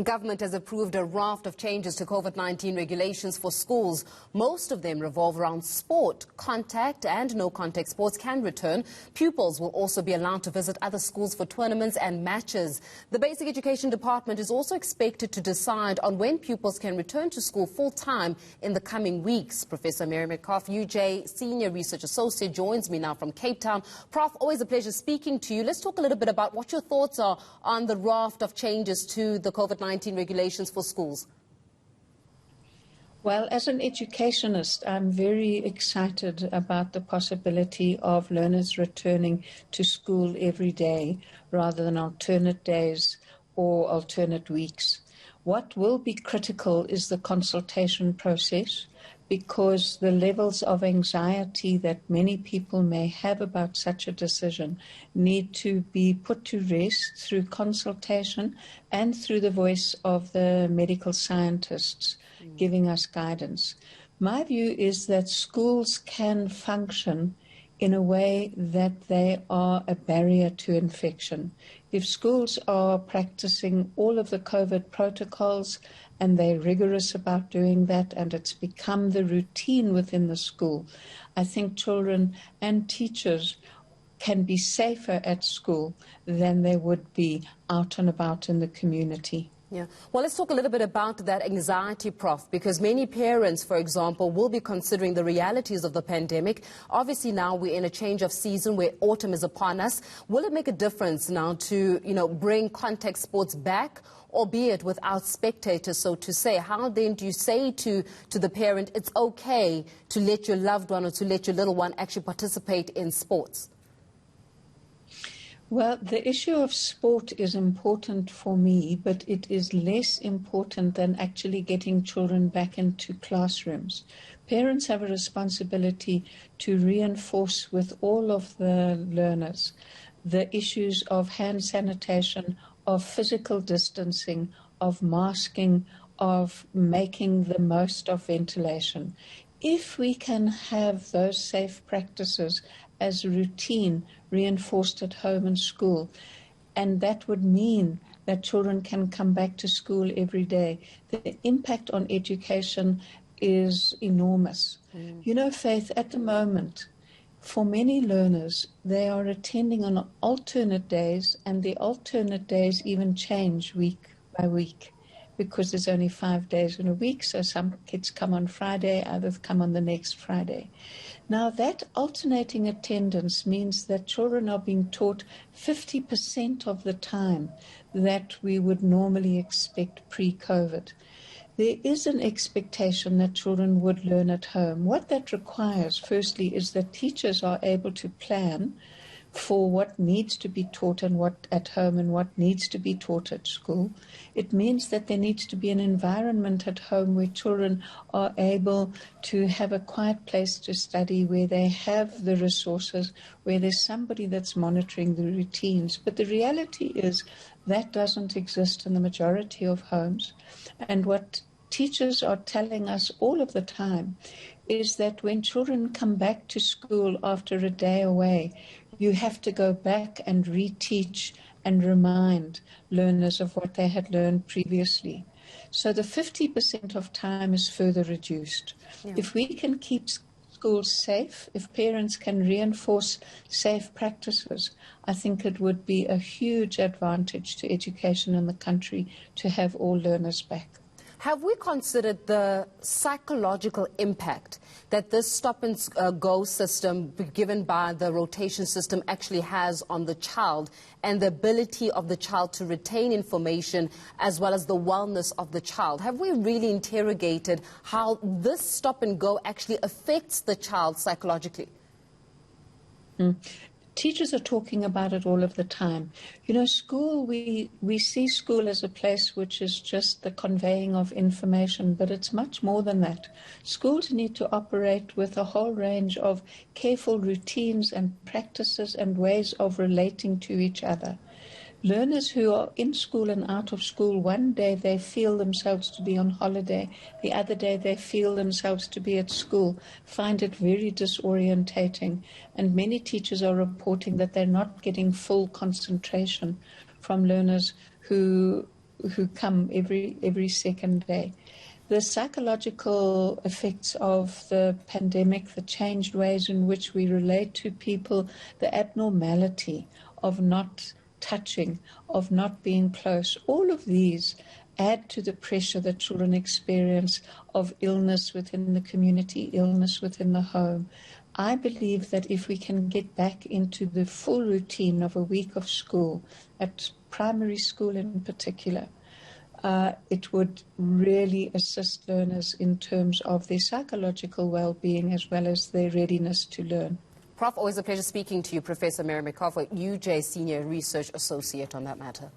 Government has approved a raft of changes to COVID-19 regulations for schools. Most of them revolve around sport. Contact and no-contact sports can return. Pupils will also be allowed to visit other schools for tournaments and matches. The Basic Education Department is also expected to decide on when pupils can return to school full-time in the coming weeks. Professor Metcalfe, UJ Senior Research Associate, joins me now from Cape Town. Prof, always a pleasure speaking to you. Let's talk a little bit about what your thoughts are on the raft of changes to the COVID-19 regulations for schools. Well, as an educationist, I'm very excited about the possibility of learners returning to school every day rather than alternate days or alternate weeks. What will be critical is the consultation process, because the levels of anxiety that many people may have about such a decision need to be put to rest through consultation and through the voice of the medical scientists giving us guidance. My view is that schools can function in a way that they are a barrier to infection. If schools are practicing all of the COVID protocols and they're rigorous about doing that, and it's become the routine within the school, I think children and teachers can be safer at school than they would be out and about in the community. Yeah. Well, let's talk a little bit about that anxiety, Prof, because many parents, for example, will be considering the realities of the pandemic. Obviously, now we're in a change of season where autumn is upon us. Will it make a difference now to, bring contact sports back, albeit without spectators, so to say? How then do you say to the parent, it's okay to let your loved one or to let your little one actually participate in sports? Well, the issue of sport is important for me, but it is less important than actually getting children back into classrooms. Parents have a responsibility to reinforce with all of the learners the issues of hand sanitation, of physical distancing, of masking, of making the most of ventilation. If we can have those safe practices as routine reinforced at home and school, and that would mean that children can come back to school every day, the impact on education is enormous. Faith, at the moment, for many learners, they are attending on alternate days, and the alternate days even change week by week, because there's only 5 days in a week, so some kids come on Friday, others come on the next Friday. Now, that alternating attendance means that children are being taught 50% of the time that we would normally expect pre-COVID. There is an expectation that children would learn at home. What that requires, firstly, is that teachers are able to plan for what needs to be taught and what at home and what needs to be taught at school. It means that there needs to be an environment at home where children are able to have a quiet place to study, where they have the resources, where there's somebody that's monitoring the routines. But the reality is that doesn't exist in the majority of homes. And what teachers are telling us all of the time is that when children come back to school after a day away, you have to go back and reteach and remind learners of what they had learned previously. So the 50% of time is further reduced. Yeah. If we can keep schools safe, if parents can reinforce safe practices, I think it would be a huge advantage to education in the country to have all learners back. Have we considered the psychological impact that this stop-and-go system given by the rotation system actually has on the child, and the ability of the child to retain information as well as the wellness of the child? Have we really interrogated how this stop-and-go actually affects the child psychologically? Teachers are talking about it all of the time. School, we see school as a place which is just the conveying of information, but it's much more than that. Schools need to operate with a whole range of careful routines and practices and ways of relating to each other. Learners who are in school and out of school, one day they feel themselves to be on holiday, the other day they feel themselves to be at school, find it very disorientating. And many teachers are reporting that they're not getting full concentration from learners who who come every second day. The psychological effects of the pandemic, the changed ways in which we relate to people, the abnormality of not touching, of not being close, all of these add to the pressure that children experience of illness within the community, illness within the home. I believe that if we can get back into the full routine of a week of school, at primary school in particular, it would really assist learners in terms of their psychological well-being as well as their readiness to learn. Prof, always a pleasure speaking to you, Professor Mary Metcalfe, UJ Senior Research Associate on that matter.